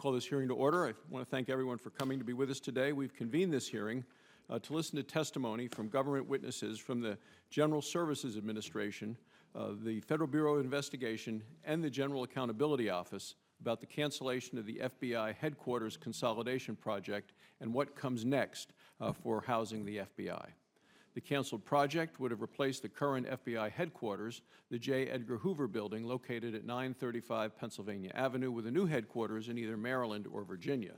Call this hearing to order. I want to thank everyone for coming to be with us today. We've convened this hearing to listen to testimony from government witnesses from the General Services Administration, the Federal Bureau of Investigation, and the General Accountability Office about the cancellation of the FBI Headquarters Consolidation Project and what comes next for housing the FBI. The canceled project would have replaced the current FBI headquarters, the J. Edgar Hoover building located at 935 Pennsylvania Avenue, with a new headquarters in either Maryland or Virginia.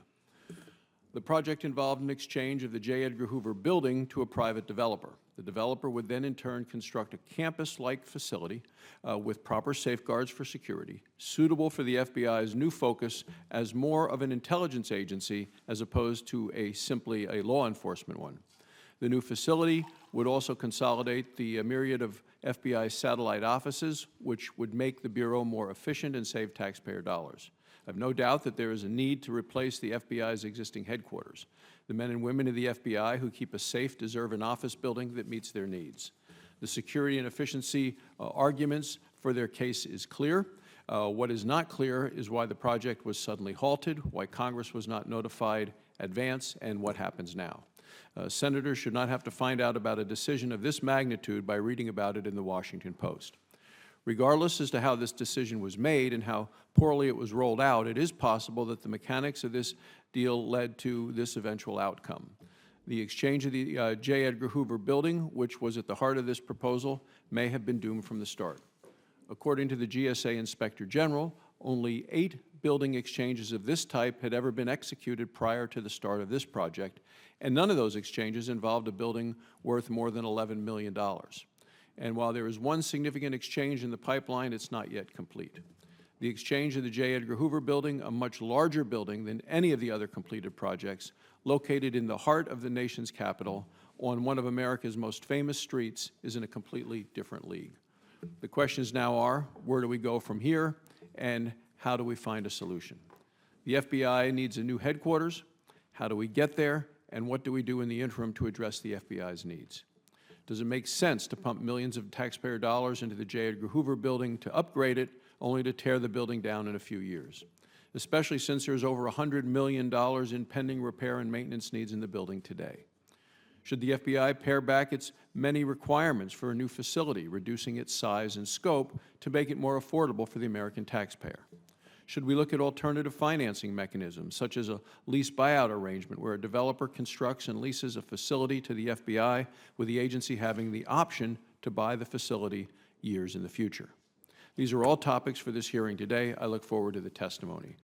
The project involved an exchange of the J. Edgar Hoover building to a private developer. The developer would then in turn construct a campus-like facility with proper safeguards for security, suitable for the FBI's new focus as more of an intelligence agency as opposed to simply a law enforcement one. The new facility would also consolidate the myriad of FBI satellite offices, which would make the Bureau more efficient and save taxpayer dollars. I have no doubt that there is a need to replace the FBI's existing headquarters. The men and women of the FBI who keep us safe deserve an office building that meets their needs. The security and efficiency arguments for their case is clear. What is not clear is why the project was suddenly halted, why Congress was not notified advance, and what happens now. Senators should not have to find out about a decision of this magnitude by reading about it in the Washington Post. Regardless as to how this decision was made and how poorly it was rolled out, it is possible that the mechanics of this deal led to this eventual outcome. The exchange of the J. Edgar Hoover building, which was at the heart of this proposal, may have been doomed from the start. According to the GSA Inspector General, only 8 building exchanges of this type had ever been executed prior to the start of this project, and none of those exchanges involved a building worth more than $11 million. And while there is one significant exchange in the pipeline, it's not yet complete. The exchange of the J. Edgar Hoover building, a much larger building than any of the other completed projects, located in the heart of the nation's capital on one of America's most famous streets, is in a completely different league. The questions now are, where do we go from here, and how do we find a solution? The FBI needs a new headquarters. How do we get there, and what do we do in the interim to address the FBI's needs? Does it make sense to pump millions of taxpayer dollars into the J. Edgar Hoover building to upgrade it, only to tear the building down in a few years, especially since there's over $100 million in pending repair and maintenance needs in the building today? Should the FBI pare back its many requirements for a new facility, reducing its size and scope to make it more affordable for the American taxpayer? Should we look at alternative financing mechanisms, such as a lease buyout arrangement where a developer constructs and leases a facility to the FBI, with the agency having the option to buy the facility years in the future? These are all topics for this hearing today. I look forward to the testimony.